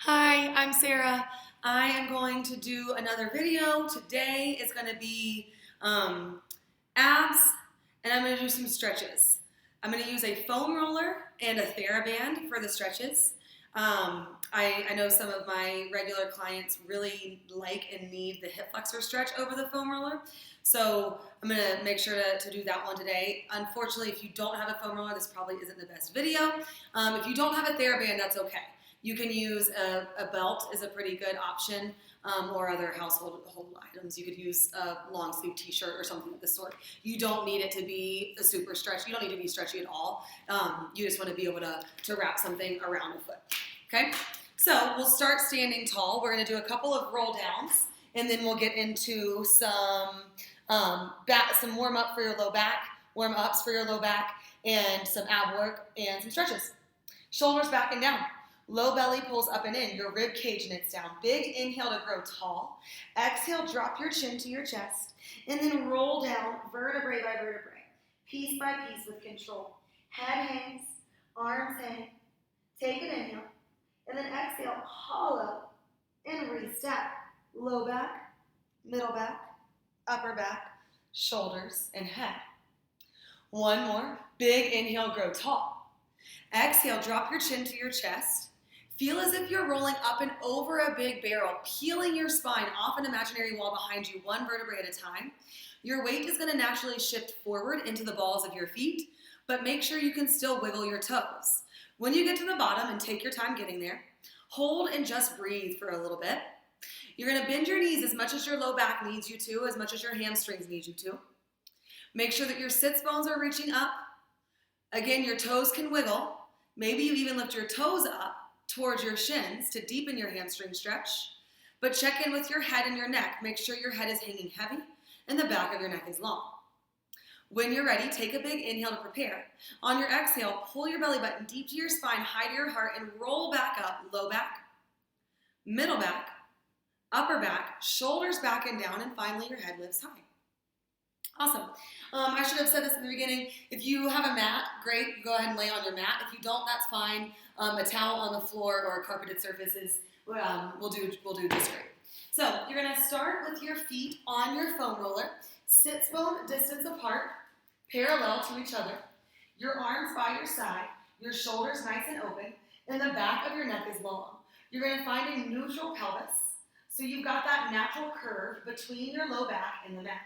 Hi, I'm Sarah. I am going to do another video. Today is going to be abs, and I'm going to do some stretches. I'm going to use a foam roller and a TheraBand for the stretches. I know some of my regular clients really like and need the hip flexor stretch over the foam roller. So I'm going to make sure to do that one today. Unfortunately, if you don't have a foam roller, this probably isn't the best video. If you don't have a TheraBand, that's okay. You can use a belt is a pretty good option, or other household items. You could use a long sleeve t-shirt or something of the sort. You don't need it to be a super stretch. You don't need to be stretchy at all. You just want to be able to wrap something around a foot. Okay? So we'll start standing tall. We're going to do a couple of roll downs, and then we'll get into some some warm up for your low back, warm ups for your low back, and some ab work and some stretches. Shoulders back and down. Low belly pulls up and in, your rib cage knits down. Big inhale to grow tall. Exhale, drop your chin to your chest. And then roll down vertebrae by vertebrae, piece by piece with control. Head hangs, arms hang. Take an inhale. And then exhale, hollow and re-step. Low back, middle back, upper back, shoulders, and head. One more. Big inhale, grow tall. Exhale, drop your chin to your chest. Feel as if you're rolling up and over a big barrel, peeling your spine off an imaginary wall behind you, one vertebrae at a time. Your weight is going to naturally shift forward into the balls of your feet, but make sure you can still wiggle your toes. When you get to the bottom, and take your time getting there, hold and just breathe for a little bit. You're going to bend your knees as much as your low back needs you to, as much as your hamstrings need you to. Make sure that your sits bones are reaching up. Again, your toes can wiggle. Maybe you even lift your toes up towards your shins to deepen your hamstring stretch. But check in with your head and your neck. Make sure your head is hanging heavy and the back of your neck is long. When you're ready, take a big inhale to prepare. On your exhale, pull your belly button deep to your spine, high to your heart, and roll back up. Low back, middle back, upper back, shoulders back and down, and finally your head lifts high. Awesome. I should have said this in the beginning. If you have a mat, great. Go ahead and lay on your mat. If you don't, that's fine. A towel on the floor or carpeted surfaces will do just great. So you're going to start with your feet on your foam roller, sits bone distance apart, parallel to each other. Your arms by your side, your shoulders nice and open, and the back of your neck is long. You're going to find a neutral pelvis, so you've got that natural curve between your low back and the mat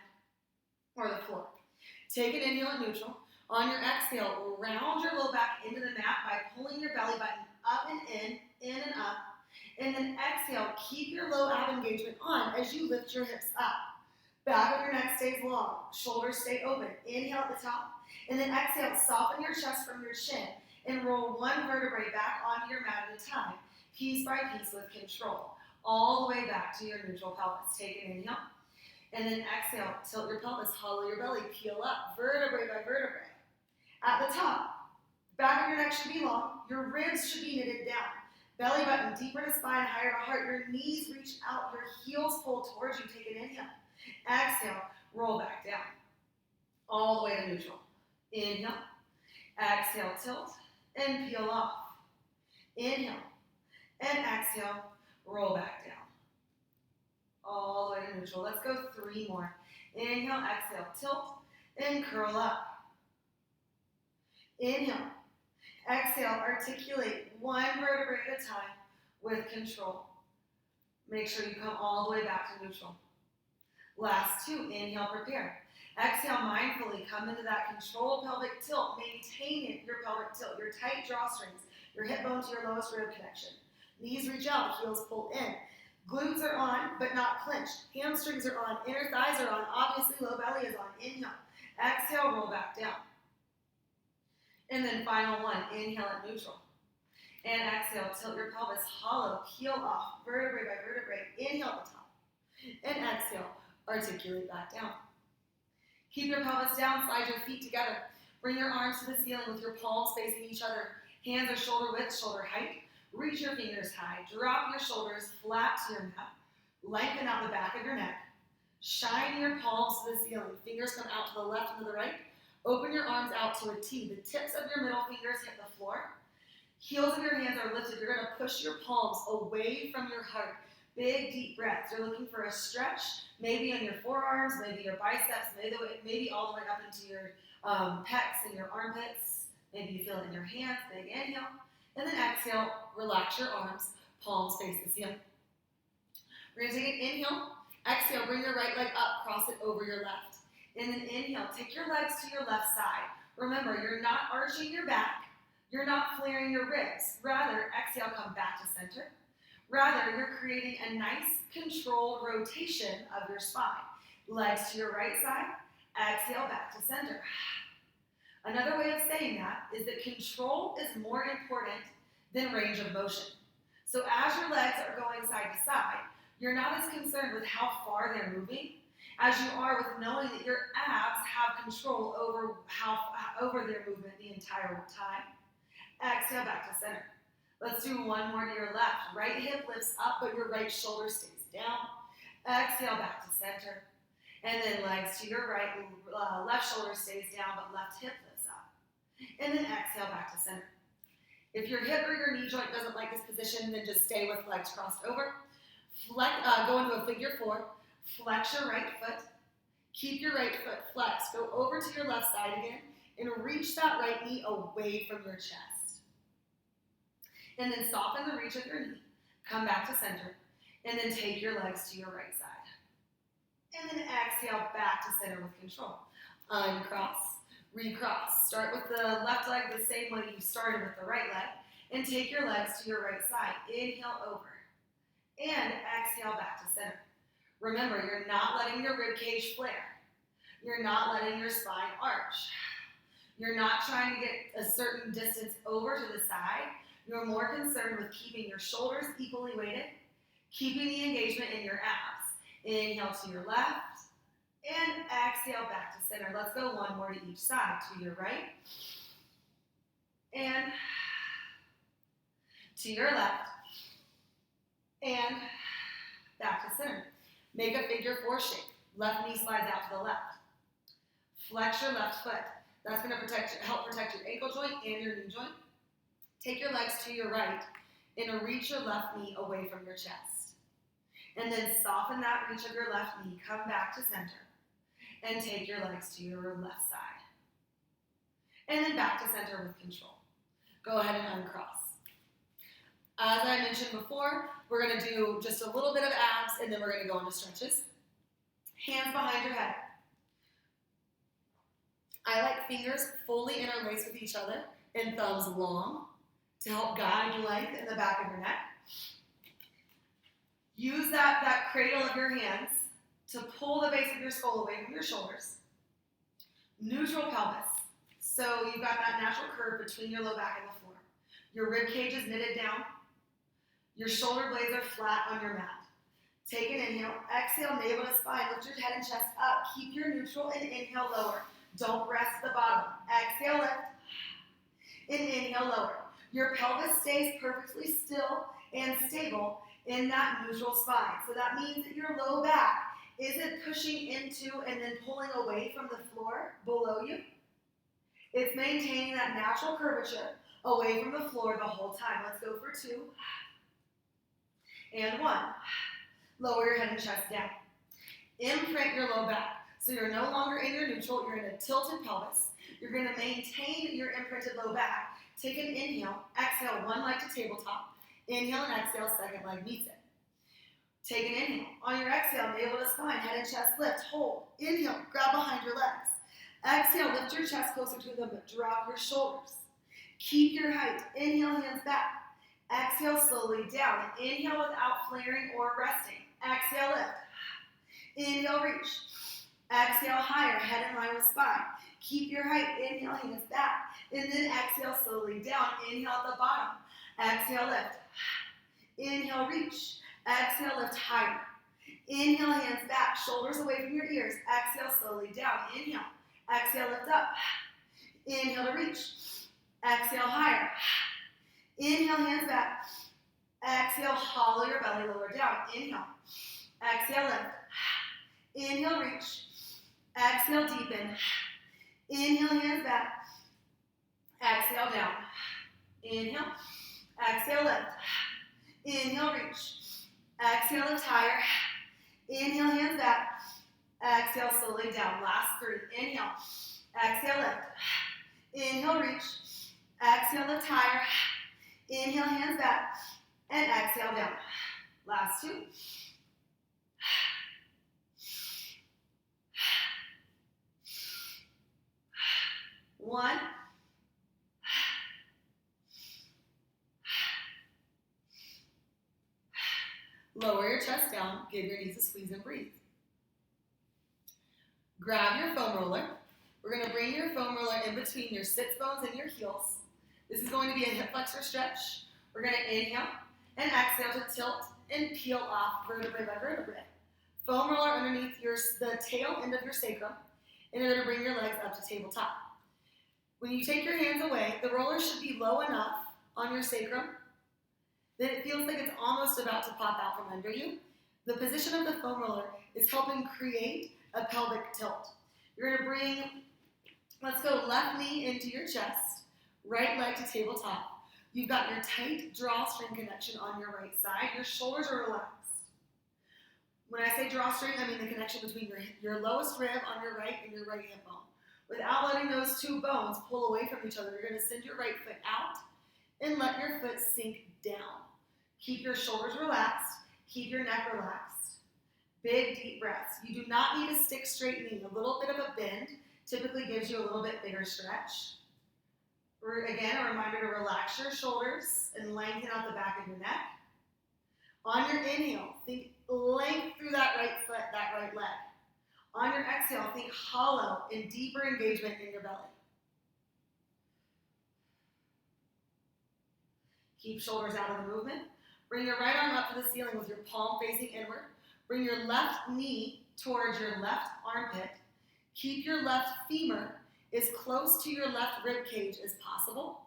or the floor. Take an inhale at neutral. On your exhale, round your low back into the mat by pulling your belly button up and in and up. And then exhale, keep your low ab engagement on as you lift your hips up. Back of your neck stays long, shoulders stay open. Inhale at the top, and then exhale, soften your chest from your chin and roll one vertebrae back onto your mat at a time, piece by piece with control, all the way back to your neutral pelvis. Take an inhale. And then exhale, tilt your pelvis, hollow your belly, peel up, vertebrae by vertebrae. At the top, back of your neck should be long, your ribs should be knitted down. Belly button deeper to spine, higher to heart, your knees reach out, your heels pull towards you, take an inhale. Exhale, roll back down, all the way to neutral. Inhale, exhale, tilt, and peel off. Inhale, and exhale, roll back down. All the way to neutral. Let's go 3 more. Inhale, exhale, tilt, and curl up. Inhale, exhale, articulate one vertebrae at a time with control. Make sure you come all the way back to neutral. Last 2, inhale, prepare. Exhale, mindfully come into that controlled pelvic tilt. Maintain your pelvic tilt, your tight drawstrings, your hip bone to your lowest rib connection. Knees reach out, heels pull in. Glutes are on, but not clenched. Hamstrings are on, inner thighs are on. Obviously, low belly is on. Inhale. Exhale, roll back down. And then final one, inhale at neutral. And exhale, tilt your pelvis, hollow, peel off, vertebrae by vertebrae. Inhale at the top. And exhale, articulate back down. Keep your pelvis down, slide your feet together. Bring your arms to the ceiling with your palms facing each other. Hands are shoulder width, shoulder height. Reach your fingers high. Drop your shoulders flat to your mat. Lengthen out the back of your neck. Shine your palms to the ceiling. Fingers come out to the left and to the right. Open your arms out to a T. The tips of your middle fingers hit the floor. Heels of your hands are lifted. You're going to push your palms away from your heart. Big, deep breaths. You're looking for a stretch, maybe on your forearms, maybe your biceps, maybe all the way up into your pecs and your armpits. Maybe you feel it in your hands. Big inhale. And then exhale, relax your arms, palms face the ceiling. We're going to take an inhale. Exhale, bring your right leg up, cross it over your left. And then inhale, take your legs to your left side. Remember, you're not arching your back. You're not flaring your ribs. Rather, exhale, come back to center. Rather, you're creating a nice controlled rotation of your spine. Legs to your right side. Exhale, back to center. Another way of saying that is that control is more important than range of motion. So as your legs are going side to side, you're not as concerned with how far they're moving as you are with knowing that your abs have control over their movement the entire time. Exhale, back to center. Let's do one more to your left. Right hip lifts up, but your right shoulder stays down. Exhale, back to center. And then legs to your right, left shoulder stays down, but left hip lifts up. And then exhale, back to center. If your hip or your knee joint doesn't like this position, then just stay with legs crossed over. Go into a figure four. Flex your right foot. Keep your right foot flexed. Go over to your left side again and reach that right knee away from your chest. And then soften the reach of your knee. Come back to center. And then take your legs to your right side. And then exhale back to center with control. Uncross, recross. Start with the left leg the same way you started with the right leg. And take your legs to your right side. Inhale over. And exhale back to center. Remember, you're not letting your rib cage flare. You're not letting your spine arch. You're not trying to get a certain distance over to the side. You're more concerned with keeping your shoulders equally weighted, keeping the engagement in your abs. Inhale to your left, and exhale back to center. Let's go one more to each side. To your right, and to your left, and back to center. Make a figure four shape. Left knee slides out to the left. Flex your left foot. That's going to help protect your ankle joint and your knee joint. Take your legs to your right and reach your left knee away from your chest. And then soften that reach of your left knee. Come back to center. And take your legs to your left side. And then back to center with control. Go ahead and uncross. As I mentioned before, we're going to do just a little bit of abs, and then we're going to go into stretches. Hands behind your head. I like fingers fully interlaced with each other and thumbs long to help guide length in the back of your neck. Use that cradle of your hands to pull the base of your skull away from your shoulders. Neutral pelvis. So you've got that natural curve between your low back and the floor. Your rib cage is knitted down. Your shoulder blades are flat on your mat. Take an inhale. Exhale, navel to spine. Lift your head and chest up. Keep your neutral and inhale lower. Don't rest the bottom. Exhale, lift. And inhale, lower. Your pelvis stays perfectly still and stable in that neutral spine. So that means that your low back isn't pushing into and then pulling away from the floor below you. It's maintaining that natural curvature away from the floor the whole time. Let's go for 2. And 1. Lower your head and chest down. Imprint your low back. So you're no longer in your neutral, you're in a tilted pelvis. You're going to maintain your imprinted low back. Take an inhale, exhale, one leg to tabletop. Inhale and exhale, second leg meets it. Take an inhale. On your exhale, navel to spine, head and chest lift, hold. Inhale, grab behind your legs. Exhale, lift your chest closer to them, but drop your shoulders. Keep your height. Inhale, hands back. Exhale, slowly down. Inhale without flaring or resting. Exhale, lift. Inhale, reach. Exhale, higher, head in line with spine. Keep your height. Inhale, hands back. And then exhale, slowly down. Inhale at the bottom. Exhale, lift. Inhale, reach. Exhale, lift higher. Inhale, hands back. Shoulders away from your ears. Exhale, slowly down. Inhale. Exhale, lift up. Inhale to reach. Exhale, higher. Inhale, hands back. Exhale, hollow your belly, lower down. Inhale. Exhale, lift. Inhale, reach. Exhale, deepen. Inhale, hands back. Exhale, down. Inhale. Exhale, lift. Inhale, reach. Exhale, lift higher. Inhale, hands back. Exhale, slowly down. Last 3. Inhale. Exhale, lift. Inhale, reach. Exhale, lift higher. Inhale, hands back. And exhale, down. Last 2. 1. Lower your chest down. Give your knees a squeeze and breathe. Grab your foam roller. We're going to bring your foam roller in between your sits bones and your heels. This is going to be a hip flexor stretch. We're going to inhale and exhale to tilt and peel off vertebrae by vertebrae. Foam roller underneath the tail end of your sacrum, and you're going to bring your legs up to tabletop. When you take your hands away, the roller should be low enough on your sacrum that it feels like it's almost about to pop out from under you. The position of the foam roller is helping create a pelvic tilt. You're going to bring, let's go left knee into your chest, right leg to tabletop. You've got your tight drawstring connection on your right side. Your shoulders are relaxed. When I say drawstring, I mean the connection between your lowest rib on your right and your right hip bone. Without letting those 2 bones pull away from each other, you're going to send your right foot out and let your foot sink down. Keep your shoulders relaxed. Keep your neck relaxed. Big, deep breaths. You do not need a stick straight knee. A little bit of a bend typically gives you a little bit bigger stretch. Again, a reminder to relax your shoulders and lengthen out the back of your neck. On your inhale, think length through that right foot, that right leg. On your exhale, think hollow and deeper engagement in your belly. Keep shoulders out of the movement. Bring your right arm up to the ceiling with your palm facing inward. Bring your left knee towards your left armpit. Keep your left femur as close to your left rib cage as possible.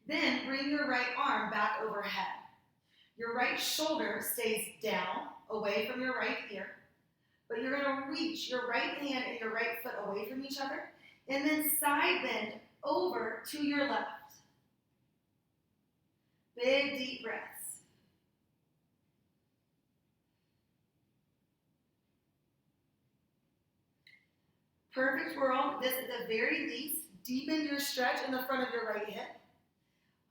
Then bring your right arm back overhead. Your right shoulder stays down, away from your right ear, but you're going to reach your right hand and your right foot away from each other, and then side bend over to your left. Big, deep breaths. Perfect world. This, at the very least, deepen your stretch in the front of your right hip.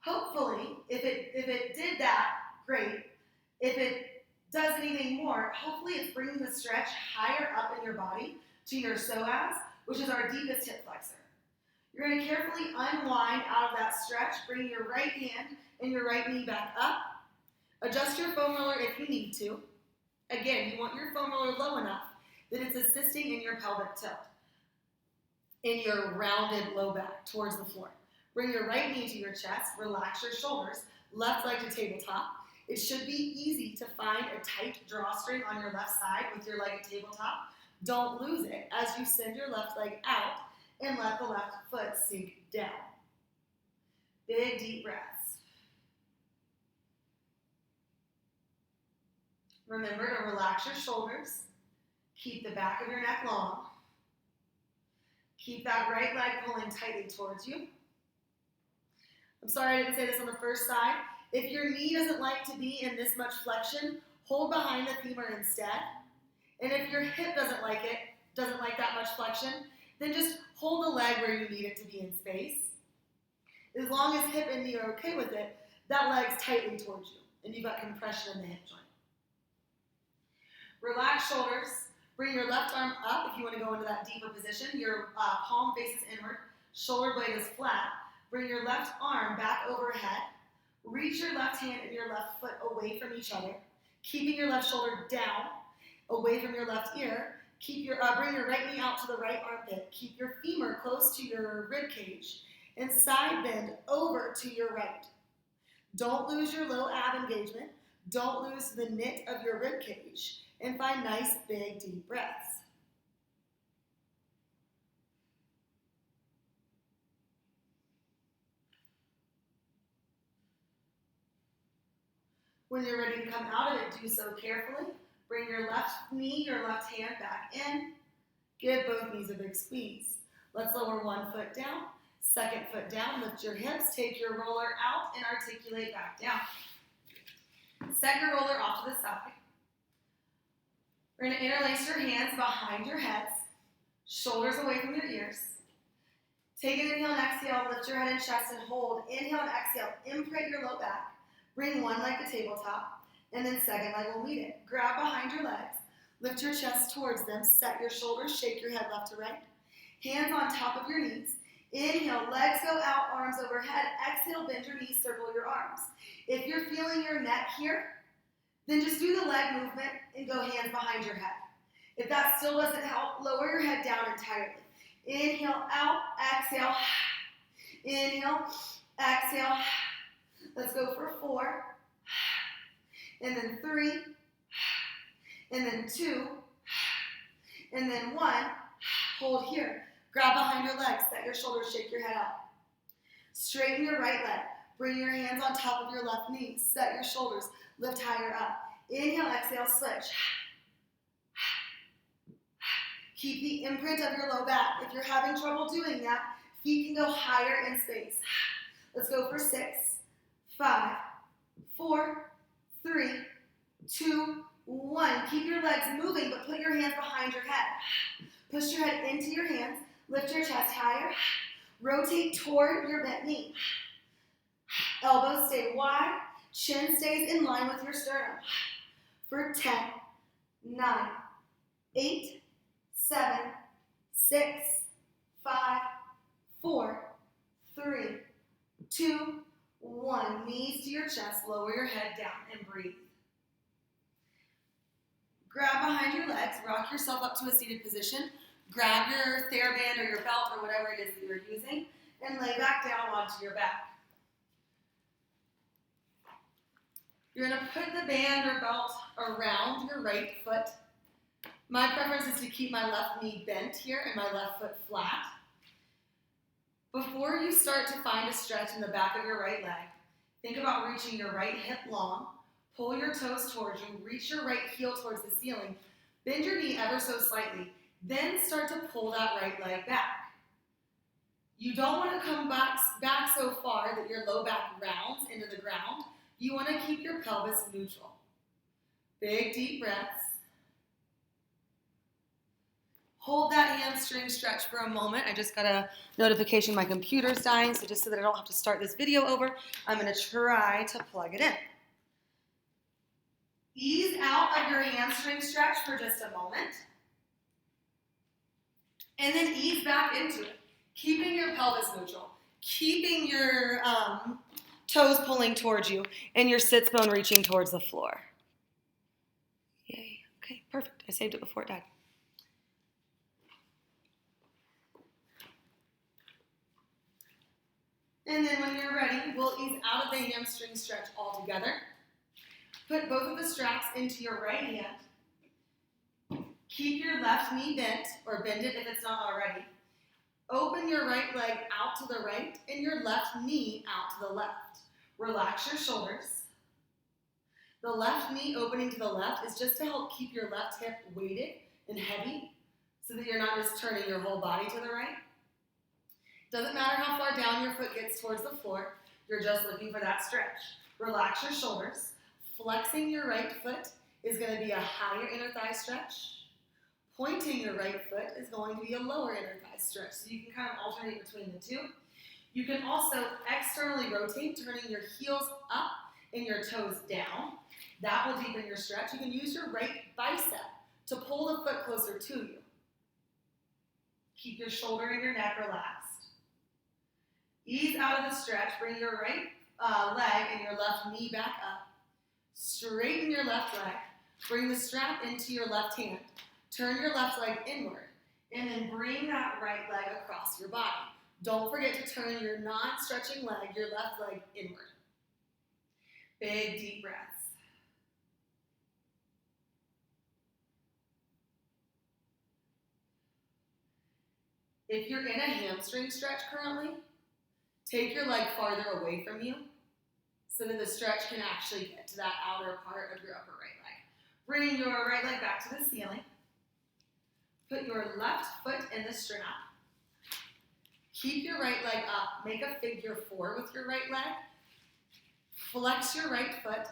Hopefully, if it did that, great. If it does anything more, hopefully it's bringing the stretch higher up in your body to your psoas, which is our deepest hip flexor. You're going to carefully unwind out of that stretch. Bring your right hand and your right knee back up. Adjust your foam roller if you need to. Again, you want your foam roller low enough that it's assisting in your pelvic tilt, in your rounded low back towards the floor. Bring your right knee to your chest. Relax your shoulders. Left leg to tabletop. It should be easy to find a tight drawstring on your left side with your leg at tabletop. Don't lose it as you send your left leg out and let the left foot sink down. Big, deep breaths. Remember to relax your shoulders. Keep the back of your neck long. Keep that right leg pulling tightly towards you. I'm sorry I didn't say this on the first side. If your knee doesn't like to be in this much flexion, hold behind the femur instead. And if your hip doesn't like that much flexion, then just hold the leg where you need it to be in space. As long as hip and knee are okay with it, that leg's tightly towards you, and you've got compression in the hip joint. Relax shoulders. Bring your left arm up if you want to go into that deeper position. Your palm faces inward. Shoulder blade is flat. Bring your left arm back overhead. Reach your left hand and your left foot away from each other, keeping your left shoulder down, away from your left ear. Bring your right knee out to the right armpit. Keep your femur close to your rib cage and side bend over to your right. Don't lose your low ab engagement. Don't lose the knit of your rib cage, and find nice, big, deep breaths. When you're ready to come out of it, do so carefully. Bring your left knee, your left hand back in. Give both knees a big squeeze. Let's lower one foot down Second foot down, lift your hips, take your roller out and articulate back down. Set your roller off to the side. We're going to interlace your hands behind your heads, shoulders away from your ears. Take an inhale and exhale, lift your head and chest and hold. Inhale and exhale, imprint your low back. Bring one leg to tabletop, and then second leg will meet it. Grab behind your legs, lift your chest towards them, set your shoulders, shake your head left to right. Hands on top of your knees. Inhale, legs go out, arms overhead. Exhale, bend your knees, circle your arms. If you're feeling your neck here, then just do the leg movement and go hands behind your head. If that still doesn't help, lower your head down entirely. Inhale, out, exhale. Inhale, exhale. Let's go for 4. And then 3. And then 2. And then 1. Hold here. Grab behind your legs, set your shoulders, shake your head up. Straighten your right leg. Bring your hands on top of your left knee. Set your shoulders, lift higher up. Inhale, exhale, switch. Keep the imprint of your low back. If you're having trouble doing that, feet can go higher in space. Let's go for 6, 5, 4, 3, 2, 1. Keep your legs moving, but put your hands behind your head. Push your head into your hands. Lift your chest higher. Rotate toward your bent knee. Elbows stay wide. Chin stays in line with your sternum. For 10, 9, 8, 7, 6, 5, 4, 3, 2, 1. Knees to your chest. Lower your head down and breathe. Grab behind your legs. Rock yourself up to a seated position. Grab your TheraBand or your belt or whatever it is that you're using and lay back down onto your back. You're going to put the band or belt around your right foot. My preference is to keep my left knee bent here and my left foot flat. Before you start to find a stretch in the back of your right leg, think about reaching your right hip long. Pull your toes towards you. Reach your right heel towards the ceiling. Bend your knee ever so slightly. Then start to pull that right leg back. You don't want to come back so far that your low back rounds into the ground. You want to keep your pelvis neutral. Big, deep breaths. Hold that hamstring stretch for a moment. I just got a notification my computer's dying, so just so that I don't have to start this video over, I'm going to try to plug it in. Ease out of your hamstring stretch for just a moment. And then ease back into it, keeping your pelvis neutral, keeping your toes pulling towards you, and your sits bone reaching towards the floor. Yay. Okay, perfect. I saved it before it died. And then when you're ready, we'll ease out of the hamstring stretch altogether. Put both of the straps into your right hand. Keep your left knee bent, or bend it if it's not already. Open your right leg out to the right and your left knee out to the left. Relax your shoulders. The left knee opening to the left is just to help keep your left hip weighted and heavy so that you're not just turning your whole body to the right. Doesn't matter how far down your foot gets towards the floor, you're just looking for that stretch. Relax your shoulders. Flexing your right foot is going to be a higher inner thigh stretch. Pointing your right foot is going to be a lower inner thigh stretch. So you can kind of alternate between the two. You can also externally rotate, turning your heels up and your toes down. That will deepen your stretch. You can use your right bicep to pull the foot closer to you. Keep your shoulder and your neck relaxed. Ease out of the stretch. Bring your right leg and your left knee back up. Straighten your left leg. Bring the strap into your left hand. Turn your left leg inward. And then bring that right leg across your body. Don't forget to turn your non-stretching leg, your left leg, inward. Big, deep breaths. If you're in a hamstring stretch currently, take your leg farther away from you so that the stretch can actually get to that outer part of your upper right leg. Bring your right leg back to the ceiling. Put your left foot in the strap. Keep your right leg up. Make a figure 4 with your right leg. Flex your right foot.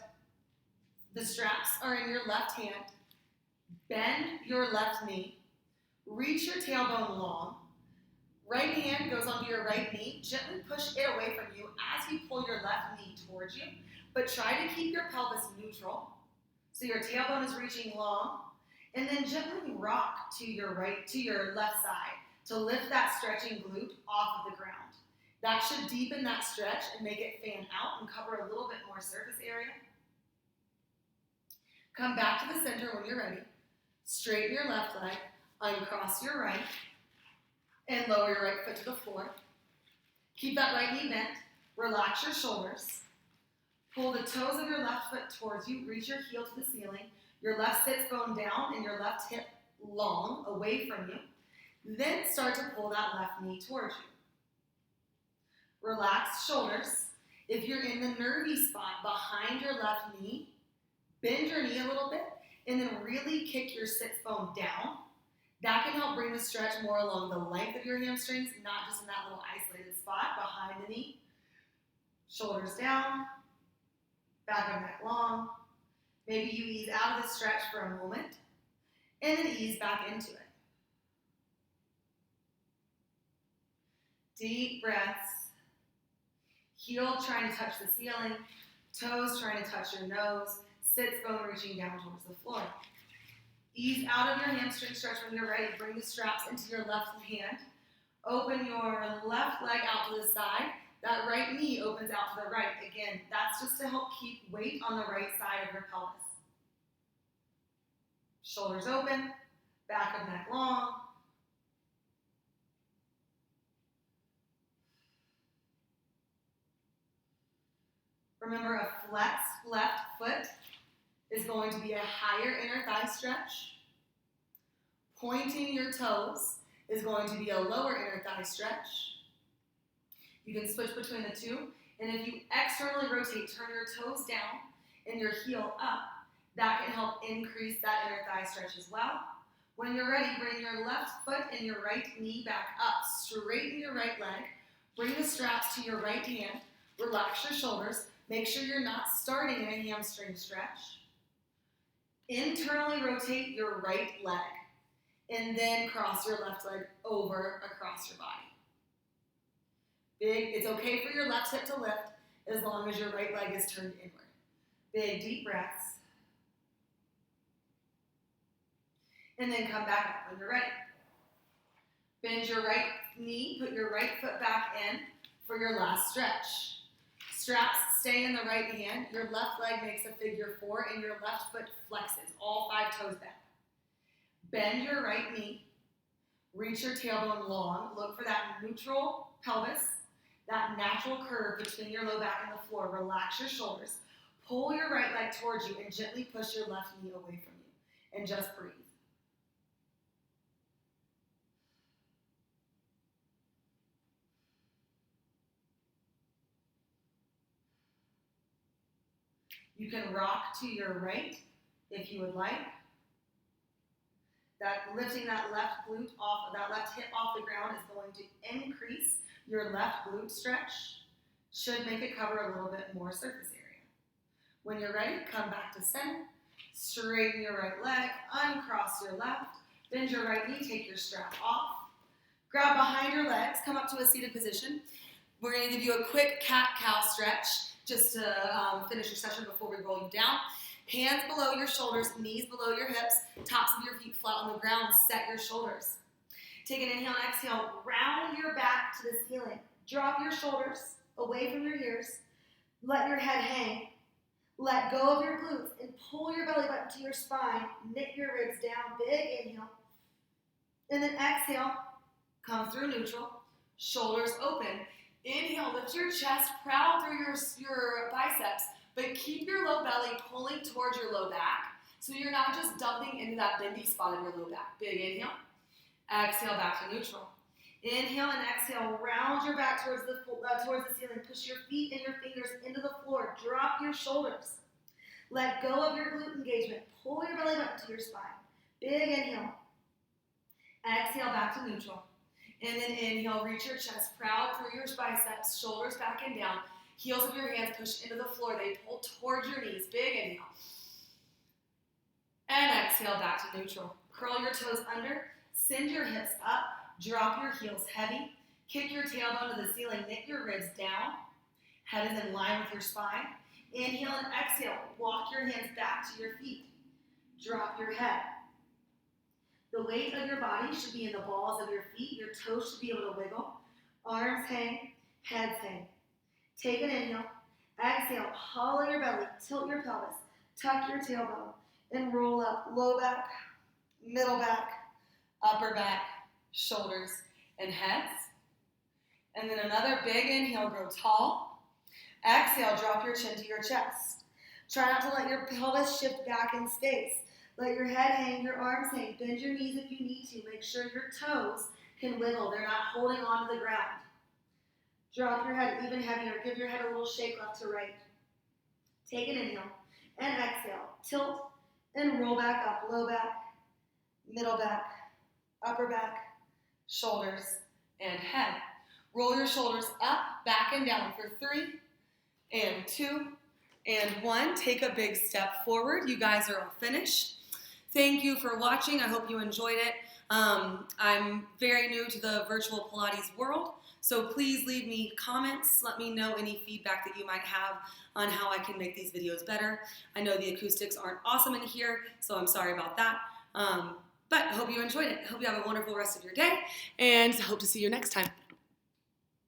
The straps are in your left hand. Bend your left knee. Reach your tailbone long. Right hand goes onto your right knee. Gently push it away from you as you pull your left knee towards you. But try to keep your pelvis neutral. So your tailbone is reaching long. And then gently rock to your left side to lift that stretching glute off of the ground. That should deepen that stretch and make it fan out and cover a little bit more surface area. Come back to the center when you're ready. Straighten your left leg, uncross your right, and lower your right foot to the floor. Keep that right knee bent. Relax your shoulders. Pull the toes of your left foot towards you. Reach your heel to the ceiling. Your left sits bone down and your left hip long away from you. Then start to pull that left knee towards you. Relax shoulders. If you're in the nervy spot behind your left knee, bend your knee a little bit and then really kick your sits bone down. That can help bring the stretch more along the length of your hamstrings, not just in that little isolated spot behind the knee. Shoulders down, back of neck long. Maybe you ease out of the stretch for a moment and then ease back into it. Deep breaths. Heel trying to touch the ceiling, toes trying to touch your nose, sits bone reaching down towards the floor. Ease out of your hamstring stretch when you're ready. Bring the straps into your left hand. Open your left leg out to the side. That right knee opens out to the right. Again, that's just to help keep weight on the right side of your pelvis. Shoulders open, back of neck long. Remember, a flexed left foot is going to be a higher inner thigh stretch. Pointing your toes is going to be a lower inner thigh stretch. You can switch between the two. And if you externally rotate, turn your toes down and your heel up, that can help increase that inner thigh stretch as well. When you're ready, bring your left foot and your right knee back up. Straighten your right leg. Bring the straps to your right hand. Relax your shoulders. Make sure you're not starting in a hamstring stretch. Internally rotate your right leg and then cross your left leg over across your body. Big, it's okay for your left hip to lift as long as your right leg is turned inward. Big, deep breaths. And then come back up when you're ready. Bend your right knee, put your right foot back in for your last stretch. Straps stay in the right hand. Your left leg makes a figure 4 and your left foot flexes, all 5 toes back. Bend your right knee. Reach your tailbone long. Look for that neutral pelvis, that natural curve between your low back and the floor. Relax your shoulders. Pull your right leg towards you and gently push your left knee away from you. And just breathe. You can rock to your right if you would like. That lifting that left glute off, that left hip off the ground is going to increase your left glute stretch. Should make it cover a little bit more surface area. When you're ready, come back to center. Straighten your right leg, uncross your left, bend your right knee, take your strap off. Grab behind your legs, come up to a seated position. We're going to give you a quick cat-cow stretch just to finish your session before we roll you down. Hands below your shoulders, knees below your hips, tops of your feet flat on the ground, set your shoulders. Take an inhale and exhale, round your back to the ceiling. Drop your shoulders away from your ears. Let your head hang. Let go of your glutes and pull your belly button to your spine. Knit your ribs down, big inhale. And then exhale, come through neutral, shoulders open. Inhale, lift your chest, proud through your biceps, but keep your low belly pulling towards your low back so you're not just dumping into that bendy spot of your low back. Big inhale, exhale back to neutral. Inhale and exhale, round your back towards the ceiling. Push your feet and your fingers into the floor. Drop your shoulders. Let go of your glute engagement. Pull your belly button to your spine. Big inhale. Exhale back to neutral. And then inhale, reach your chest proud through your biceps, shoulders back and down. Heels of your hands push into the floor. They pull towards your knees. Big inhale. And exhale back to neutral. Curl your toes under. Send your hips up. Drop your heels heavy. Kick your tailbone to the ceiling. Knit your ribs down. Head is in line with your spine. Inhale and exhale. Walk your hands back to your feet. Drop your head. The weight of your body should be in the balls of your feet. Your toes should be able to wiggle. Arms hang, heads hang. Take an inhale. Exhale, hollow your belly, tilt your pelvis, tuck your tailbone, and roll up. Low back, middle back, upper back, shoulders, and heads. And then another big inhale, grow tall. Exhale, drop your chin to your chest. Try not to let your pelvis shift back in space. Let your head hang, your arms hang. Bend your knees if you need to. Make sure your toes can wiggle. They're not holding onto the ground. Drop your head even heavier. Give your head a little shake left to right. Take an inhale and exhale. Tilt and roll back up. Low back, middle back, upper back, shoulders, and head. Roll your shoulders up, back, and down for 3 and 2 and 1. Take a big step forward. You guys are all finished. Thank you for watching. I hope you enjoyed it. I'm very new to the virtual Pilates world, so please leave me comments. Let me know any feedback that you might have on how I can make these videos better. I know the acoustics aren't awesome in here, so I'm sorry about that. But I hope you enjoyed it. I hope you have a wonderful rest of your day, and hope to see you next time.